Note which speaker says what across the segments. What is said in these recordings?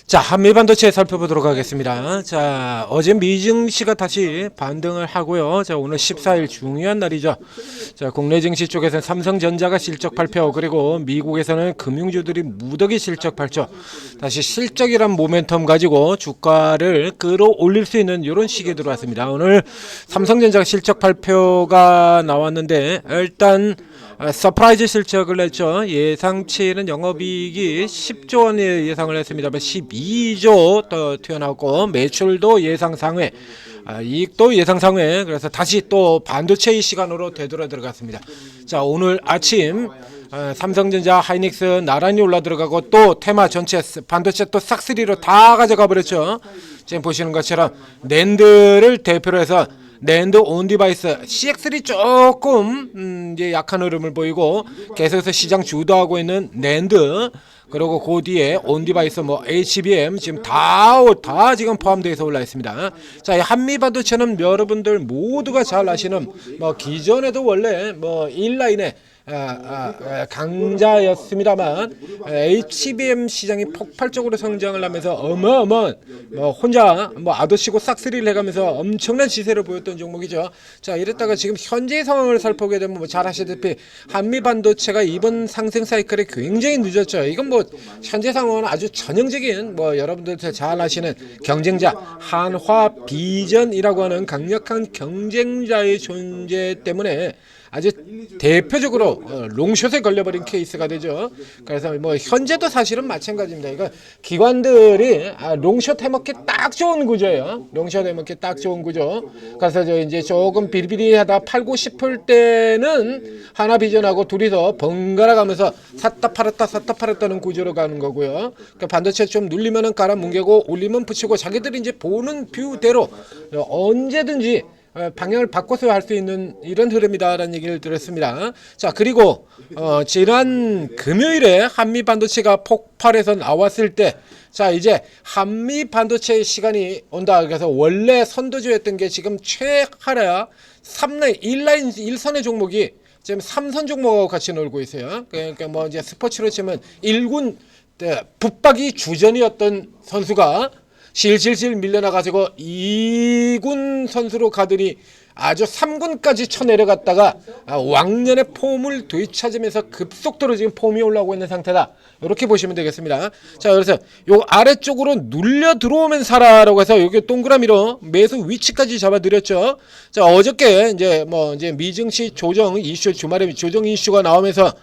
Speaker 1: 자, 한미반도체 살펴보도록 하겠습니다. 자, 어제 미증시가 다시 반등을 하고요. 자, 오늘 14일 중요한 날이죠. 자, 국내 증시 쪽에서는 삼성전자가 실적 발표, 그리고 미국에서는 금융주들이 무더기 실적 발표. 다시 실적이란 모멘텀 가지고 주가를 끌어올릴 수 있는 이런 시기에 들어왔습니다. 오늘 삼성전자 실적 발표가 나왔는데 일단 서프라이즈 실적을 냈죠. 예상치는 영업이익이 10조 원의 예상을 했습니다만 12조 또 튀어나왔고, 매출도 예상 상회, 이익도 예상 상회. 그래서 다시 또 반도체의 시간으로 되돌아 들어갔습니다. 자, 오늘 아침 삼성전자, 하이닉스 나란히 올라 들어가고, 또 테마 전체 반도체 또 싹쓸이로 다 가져가 버렸죠. 지금 보시는 것처럼 낸드를 대표로 해서 낸드 온 디바이스 CX3 조금 이제 약한 흐름을 보이고, 계속해서 시장 주도하고 있는 낸드, 그리고 그 뒤에 온 디바이스 뭐 HBM 지금 다 지금 포함되어서 올라 있습니다. 자, 한미 반도체는 여러분들 모두가 잘 아시는 뭐 기존에도 원래 뭐 1라인에 강자였습니다만 HBM 시장이 폭발적으로 성장을 하면서 어마어마한 뭐 혼자 뭐 아도치고 싹쓸이를 해가면서 엄청난 시세를 보였던 종목이죠. 자, 이랬다가 지금 현재 상황을 살펴보게 되면 뭐 잘 아시다시피 한미 반도체가 이번 상승 사이클이 굉장히 늦었죠. 이건 뭐 현재 상황은 아주 전형적인 뭐 여러분들 잘 아시는 경쟁자 한화 비전이라고 하는 강력한 경쟁자의 존재 때문에 아주 대표적으로 롱숏에 걸려버린 케이스가 되죠. 그래서 뭐 현재도 사실은 마찬가지입니다. 이거 기관들이 롱숏 해먹기 딱 좋은 구조예요. 롱숏 해먹기 딱 좋은 구조. 그래서 저 이제 조금 비리비리하다 팔고 싶을 때는 하나비전하고 둘이서 번갈아 가면서 샀다 팔았다는 구조로 가는 거고요. 그러니까 반도체 좀 눌리면은 깔아 뭉개고 올리면 붙이고, 자기들이 이제 보는 뷰대로 언제든지 방향을 바꿔서 할 수 있는 이런 흐름이다라는 얘기를 들었습니다. 자, 그리고 지난 금요일에 한미 반도체가 폭발해서 나왔을 때, 자, 이제 한미 반도체의 시간이 온다. 그래서 원래 선두주였던 게 지금 최하라 3라인 1라인 1선의 종목이 지금 3선 종목하고 같이 놀고 있어요. 그러니까 뭐 이제 스포츠로 치면 1군 붙박이 주전이었던 선수가 실실실 밀려나가지고 2군 선수로 가더니 아주 3군까지 쳐내려갔다가 왕년의 폼을 되찾으면서 급속도로 지금 폼이 올라오고 있는 상태다. 이렇게 보시면 되겠습니다. 자, 그래서 요 아래쪽으로 눌려 들어오면 사라라고 해서 여기 동그라미로 매수 위치까지 잡아드렸죠. 자, 어저께 이제 뭐 이제 미증시 조정 이슈, 주말에 조정 이슈가 나오면서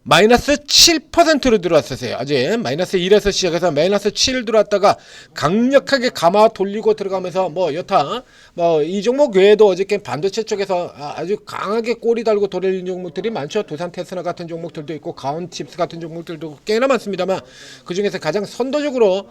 Speaker 1: 마이너스 7%로 들어왔었어요. 아직 마이너스 1에서 시작해서 마이너스 7 들어왔다가 강력하게 감아 돌리고 들어가면서 뭐 여타 뭐 이 종목 외에도 어저께 반도체 쪽에서 아주 강하게 꼬리 달고 돌리는 종목들이 많죠. 두산 테스나 같은 종목들도 있고 가온칩스 같은 종목들도 꽤나 많습니다만, 그 중에서 가장 선도적으로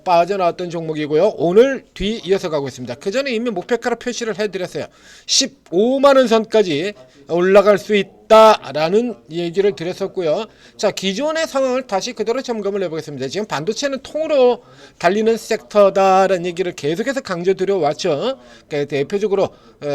Speaker 1: 빠져나왔던 종목이고요. 오늘 뒤 이어서 가고 있습니다. 그 전에 이미 목표가로 표시를 해드렸어요. 15만 원 선까지 올라갈 수 있다라는 얘기를 드렸었고요. 자, 기존의 상황을 다시 그대로 점검을 해보겠습니다. 지금 반도체는 통으로 달리는 섹터다라는 얘기를 계속해서 강조드려 왔죠. 그러니까 대표적으로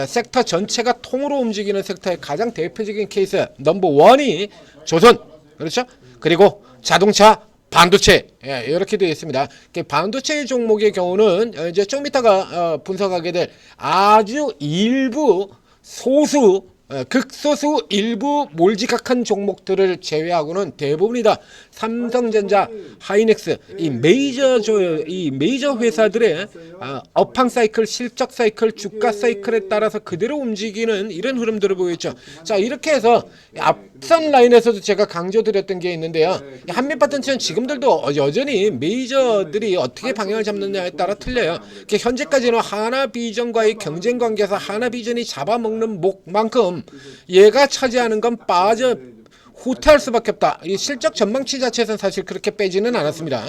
Speaker 1: 섹터 전체가 통으로 움직이는 섹터의 가장 대표적인 케이스 넘버 원이 조선, 그렇죠? 그리고 자동차, 반도체, 이렇게 되어 있습니다. 반도체 종목의 경우는 이제 좀 이따가 분석하게 될 아주 일부 소수, 극소수 일부 몰지각한 종목들을 제외하고는 대부분이다. 삼성전자, 하이닉스, 이 메이저 회사들의 업황 사이클, 실적 사이클, 주가 사이클에 따라서 그대로 움직이는 이런 흐름들을 보였죠. 자, 이렇게 해서 앞선 라인에서도 제가 강조드렸던 게 있는데요. 한미 반도체는 지금들도 여전히 메이저들이 어떻게 방향을 잡느냐에 따라 틀려요. 현재까지는 하나비전과의 경쟁 관계에서 하나비전이 잡아먹는 목만큼 얘가 차지하는 건 빠져 후퇴할 수밖에 없다. 이 실적 전망치 자체에서는 사실 그렇게 빼지는 않았습니다.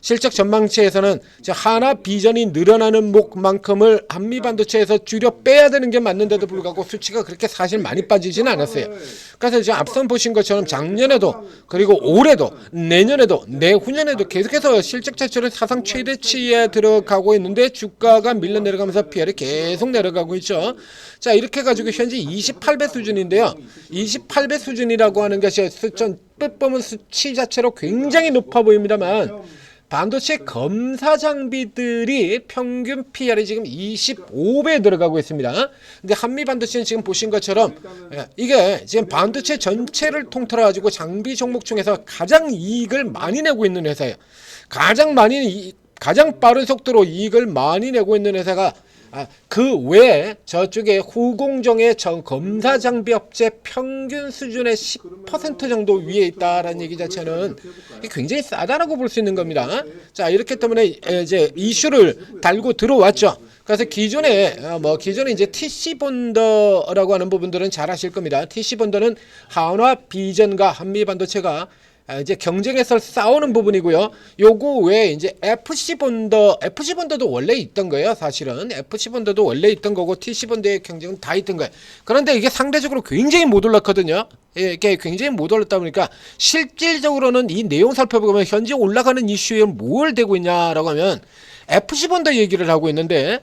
Speaker 1: 실적 전망치에서는 하나 비전이 늘어나는 목만큼을 한미 반도체에서 줄여 빼야 되는 게 맞는데도 불구하고 수치가 그렇게 사실 많이 빠지지는 않았어요. 그래서 지금 앞선 보신 것처럼 작년에도, 그리고 올해도, 내년에도, 내후년에도 계속해서 실적 자체는 사상 최대치에 들어가고 있는데 주가가 밀려 내려가면서 PR이 계속 내려가고 있죠. 자, 이렇게 가지고 현재 28배 수준인데요. 28배 수준이라고 하는 것이 수치 자체로 굉장히 높아 보입니다만, 반도체 검사 장비들이 평균 PR이 지금 25배에 들어가고 있습니다. 근데 한미 반도체는 지금 보신 것처럼 이게 지금 반도체 전체를 통틀어 가지고 장비 종목 중에서 가장 이익을 많이 내고 있는 회사예요. 가장 빠른 속도로 이익을 많이 내고 있는 회사가 그 외에 저쪽에 후공정의 검사 장비 업체 평균 수준의 10% 정도 위에 있다라는 얘기 자체는 굉장히 싸다라고 볼 수 있는 겁니다. 자, 이렇기 때문에 이제 이슈를 달고 들어왔죠. 그래서 기존에 이제 TC 본더라고 하는 부분들은 잘 아실 겁니다. TC 본더는 한화 비전과 한미 반도체가 이제 경쟁에서 싸우는 부분이고요. 요거 외에 이제 FC 본더도 원래 있던 거예요. 사실은 FC 본더도 원래 있던 거고 TC 본더의 경쟁은 다 있던 거예요. 그런데 이게 상대적으로 굉장히 못 올랐거든요. 이게 굉장히 못 올랐다 보니까 실질적으로는 이 내용 살펴보면 현재 올라가는 이슈에 뭘 대고 있냐라고 하면 FC 본더 얘기를 하고 있는데,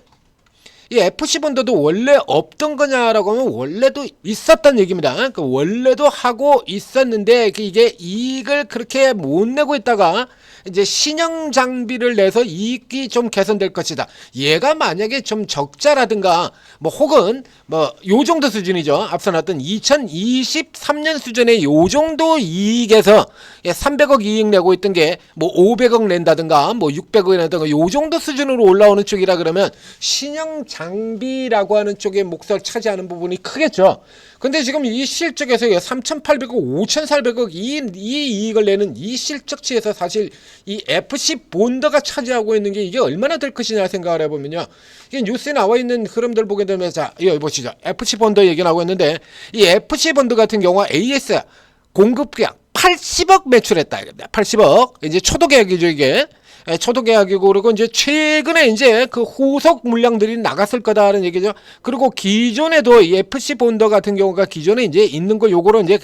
Speaker 1: 이 FC 본더도 원래 없던 거냐라고 하면 원래도 있었던 얘기입니다. 그러니까 원래도 하고 있었는데 이게 이익을 그렇게 못 내고 있다가 이제 신형 장비를 내서 이익이 좀 개선될 것이다. 얘가 만약에 좀 적자라든가 혹은 요 정도 수준이죠. 앞서 나왔던 2023년 수준의 요 정도 이익에서 300억 이익 내고 있던 게 500억 낸다든가 600억 낸다든가 요 정도 수준으로 올라오는 쪽이라 그러면 신형 장비라고 하는 쪽의 몫을 차지하는 부분이 크겠죠. 근데 지금 이 실적에서 3,800억, 5,400억 이 이익을 내는 이 실적치에서 사실 이 FC 본더가 차지하고 있는 게 이게 얼마나 될 것이냐 생각을 해보면요. 이게 뉴스에 나와 있는 흐름들 보게 되면, 자, 이거 보시죠. FC 본더 얘기 나오고 있는데, 이 FC 본더 같은 경우가 AS 공급 계약 80억 매출했다. 80억. 이제 초도 계약이죠, 이게. 초도 계약이고, 그리고 이제 최근에 이제 그 후속 물량들이 나갔을 거다라는 얘기죠. 그리고 기존에도 이 FC 본더 같은 경우가 기존에 이제 있는 거 요거로 이제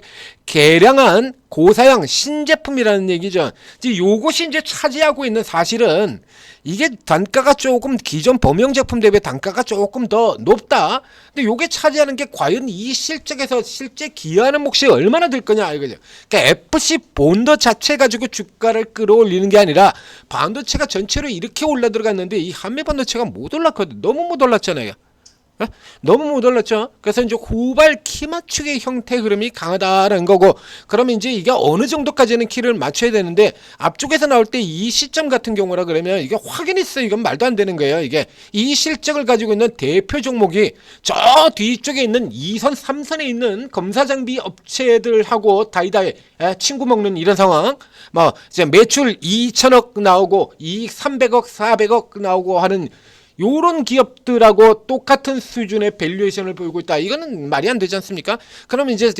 Speaker 1: 개량한 고사양 신제품이라는 얘기죠. 이제 요것이 이제 차지하고 있는, 사실은 이게 단가가 조금 기존 범용 제품 대비 단가가 조금 더 높다. 근데 요게 차지하는 게 과연 이 실적에서 실제 기여하는 몫이 얼마나 될 거냐 이거죠. 그러니까 FC 본더 자체 가지고 주가를 끌어올리는 게 아니라 반도체가 전체로 이렇게 올라 들어갔는데 이 한미 반도체가 못 올랐거든. 너무 못 올랐잖아요. 너무 못 올랐죠. 그래서 이제 후발 키 맞추기 형태 흐름이 강하다라는 거고, 그러면 이제 이게 어느 정도까지는 키를 맞춰야 되는데, 앞쪽에서 나올 때 이 시점 같은 경우라 그러면 이게 확인했어, 이건 말도 안 되는 거예요. 이게 이 실적을 가지고 있는 대표 종목이 저 뒤쪽에 있는 2선 3선에 있는 검사 장비 업체들하고 다이다이 친구 먹는 이런 상황. 이제 매출 2천억 나오고 이익 300억 400억 나오고 하는 요런 기업들하고 똑같은 수준의 밸류에이션을 보이고 있다. 이거는 말이 안 되지 않습니까? 그러면 이제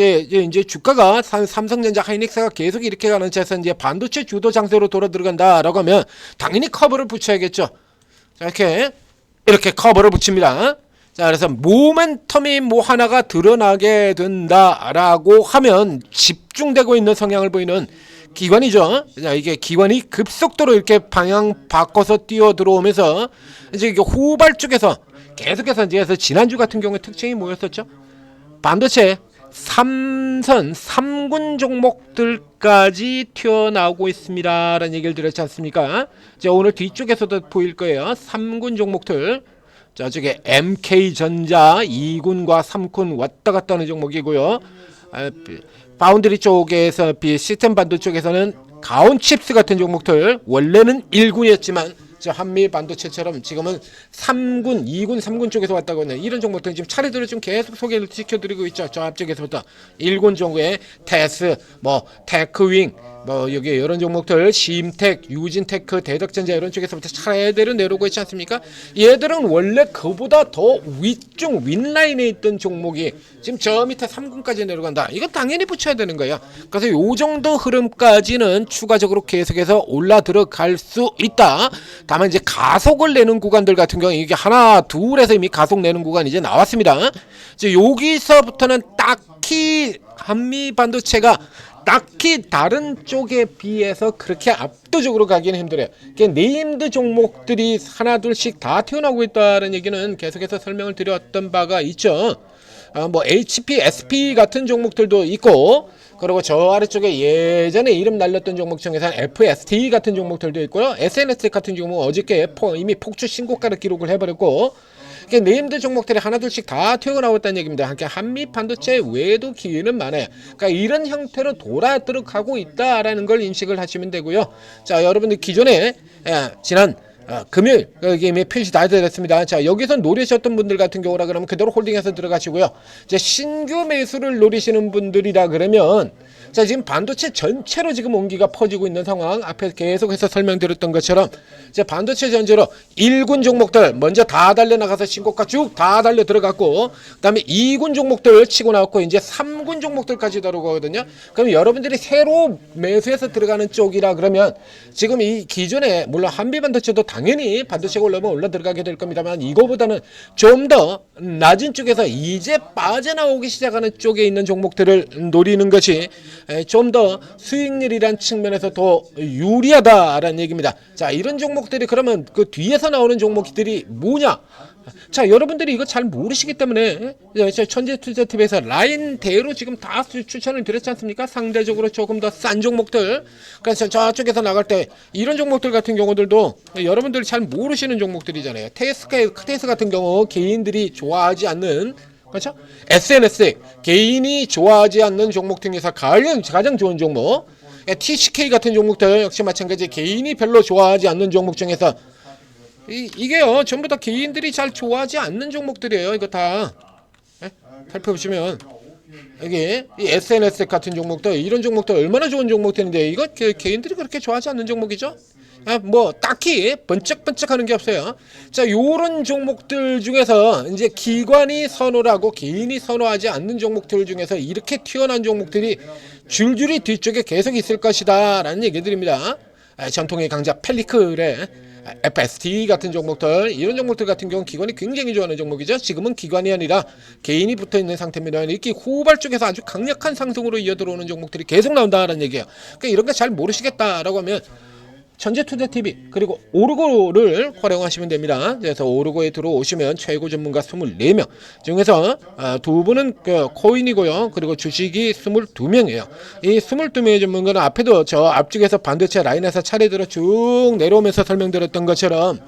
Speaker 1: 주가가 삼성전자, 하이닉스가 계속 이렇게 가는 차에서 이제 반도체 주도 장세로 돌아 들어간다라고 하면 당연히 커버를 붙여야겠죠. 자, 이렇게 커버를 붙입니다. 자, 그래서 모멘텀이 하나가 드러나게 된다라고 하면 집중되고 있는 성향을 보이는 기관이죠. 이게 기관이 급속도로 이렇게 방향 바꿔서 뛰어 들어오면서 이제 이게 후발 쪽에서 계속해서 이제 지난주 같은 경우에 특징이 뭐였었죠? 반도체 3선 3군 종목들까지 튀어나오고 있습니다라는 얘기를 드렸지 않습니까? 이제 오늘 뒤쪽에서도 보일 거예요. 3군 종목들. 자, 저게 MK전자 2군과 3군 왔다 갔다 하는 종목이고요. 파운드리 쪽에서 시스템 반도 쪽에서는 가온칩스 같은 종목들 원래는 1군이었지만 한미 반도체처럼 지금은 3군, 2군, 3군 쪽에서 왔다고 하는 이런 종목들은 지금 차례대로 좀 계속 소개를 시켜드리고 있죠. 저 앞쪽에서부터 1군 종목의 테스, 테크윙, 여기 이런 종목들, 심텍, 유진테크, 대덕전자 이런 쪽에서부터 차례대로 내려오고 있지 않습니까? 얘들은 원래 그보다 더 위쪽 윗라인에 있던 종목이 지금 저 밑에 3군까지 내려간다. 이건 당연히 붙여야 되는 거예요. 그래서 요 정도 흐름까지는 추가적으로 계속해서 올라 들어갈 수 있다. 다만 이제 가속을 내는 구간들 같은 경우 이게 하나, 둘에서 이미 가속 내는 구간이 이제 나왔습니다. 이제 여기서부터는 딱히 한미 반도체가 딱히 다른 쪽에 비해서 그렇게 압도적으로 가기는 힘들어요. 네임드 종목들이 하나 둘씩 다 튀어나오고 있다는 얘기는 계속해서 설명을 드렸던 바가 있죠. 뭐 HP, SP 같은 종목들도 있고, 그리고 저 아래쪽에 예전에 이름 날렸던 종목 중에서는 FST 같은 종목들도 있고요. SNS 같은 경우 어저께 이미 폭주 신고가를 기록을 해버렸고, 네임드 종목들이 하나둘씩 다 튀어나오고 있다는 얘기입니다. 함께 한미 반도체 외에도 기회는 많아요. 그러니까 이런 형태로 돌아들어가고 있다라는 걸 인식을 하시면 되고요. 자, 여러분들 기존에 지난 금요일 여기 이미 표시 다 되었습니다. 자, 여기서 노리셨던 분들 같은 경우라 그러면 그대로 홀딩해서 들어가시고요. 이제 신규 매수를 노리시는 분들이라 그러면 자, 지금 반도체 전체로 지금 온기가 퍼지고 있는 상황, 앞에 계속해서 설명드렸던 것처럼 이제 반도체 전체로 1군 종목들 먼저 다 달려나가서 신고가 쭉 다 달려 들어갔고, 그다음에 2군 종목들 치고 나왔고 이제 3군 종목들까지 들어가거든요. 그럼 여러분들이 새로 매수해서 들어가는 쪽이라 그러면 지금 이 기존에 물론 한비반도체도 당연히 반도체가 올라오면 올라 들어가게 될 겁니다만, 이거보다는 좀 더 낮은 쪽에서 이제 빠져나오기 시작하는 쪽에 있는 종목들을 노리는 것이 좀 더 수익률이란 측면에서 더 유리하다라는 얘기입니다. 자, 이런 종목들이 그러면 그 뒤에서 나오는 종목들이 뭐냐? 자, 여러분들이 이거 잘 모르시기 때문에 천재투자TV에서 라인대로 지금 다 추천을 드렸지 않습니까? 상대적으로 조금 더 싼 종목들. 그래서 저쪽에서 나갈 때 이런 종목들 같은 경우들도 여러분들이 잘 모르시는 종목들이잖아요. 테스 같은 경우 개인들이 좋아하지 않는, 그렇죠? SNS 개인이 좋아하지 않는 종목 중에서 가장 좋은 종목, TCK 같은 종목들 역시 마찬가지 개인이 별로 좋아하지 않는 종목 중에서 이게요 전부 다 개인들이 잘 좋아하지 않는 종목들이에요. 이거 다 살펴보시면 여기 이 SNS 같은 종목들, 이런 종목들 얼마나 좋은 종목들인데 이거 개인들이 그렇게 좋아하지 않는 종목이죠. 뭐 딱히 번쩍번쩍하는 게 없어요. 자, 요런 종목들 중에서 이제 기관이 선호를 하고 개인이 선호하지 않는 종목들 중에서 이렇게 튀어나온 종목들이 줄줄이 뒤쪽에 계속 있을 것이다 라는 얘기 드립니다. 전통의 강자 펠리클의 FST 같은 종목들, 이런 종목들 같은 경우는 기관이 굉장히 좋아하는 종목이죠. 지금은 기관이 아니라 개인이 붙어있는 상태입니다. 이렇게 후발 쪽에서 아주 강력한 상승으로 이어들어오는 종목들이 계속 나온다는 얘기예요. 그러니까 이런 거 잘 모르시겠다라고 하면 천재투자TV 그리고 오르고를 활용하시면 됩니다. 그래서 오르고에 들어오시면 최고 전문가 24명 중에서 두 분은 코인이고요. 그리고 주식이 22명이에요. 이 22명의 전문가는 앞에도 저 앞쪽에서 반도체 라인에서 차례대로 쭉 내려오면서 설명드렸던 것처럼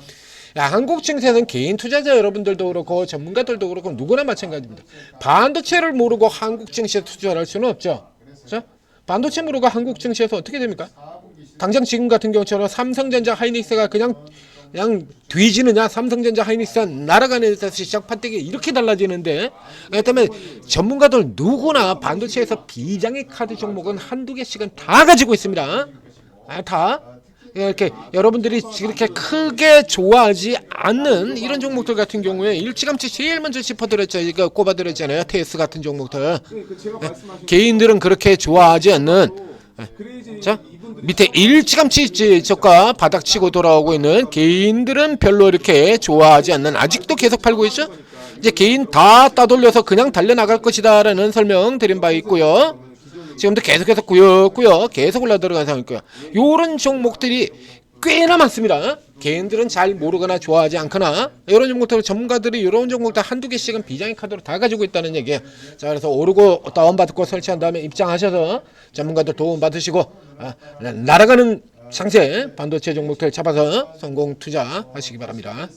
Speaker 1: 한국 증시에서는 개인 투자자 여러분들도 그렇고 전문가들도 그렇고 누구나 마찬가지입니다. 반도체를 모르고 한국 증시에 투자를 할 수는 없죠. 그렇죠? 반도체 모르고 한국 증시에서 어떻게 됩니까? 당장 지금 같은 경우처럼 삼성전자 하이닉스가 그냥 뒤지느냐, 삼성전자 하이닉스가 날아가는 데서 시작 판때기 이렇게 달라지는데, 그렇기 때문에 전문가들 누구나 반도체에서 비장의 카드 종목은 한두 개씩은 다 가지고 있습니다. 다 이렇게 여러분들이 이렇게 크게 좋아하지 않는 이런 종목들 같은 경우에 일찌감치 제일 먼저 짚어드렸죠. 이거 꼽아드렸잖아요. TS 같은 종목들. 개인들은 그렇게 좋아하지 않는, 자, 밑에 일찌감치 저가 바닥치고 돌아오고 있는 개인들은 별로 이렇게 좋아하지 않는, 아직도 계속 팔고 있죠. 이제 개인 다 따돌려서 그냥 달려나갈 것이다 라는 설명 드린 바 있고요. 지금도 계속해서 꾸역꾸역 계속 올라 들어가는 상황이고요. 요런 종목들이 꽤나 많습니다. 개인들은 잘 모르거나 좋아하지 않거나, 이런 종목들 전문가들이 이런 종목들 한두 개씩은 비장의 카드로 다 가지고 있다는 얘기예요. 자, 그래서 오르고 다운받고 설치한 다음에 입장하셔서 전문가들 도움 받으시고 날아가는 상세 반도체 종목들 잡아서 성공 투자하시기 바랍니다.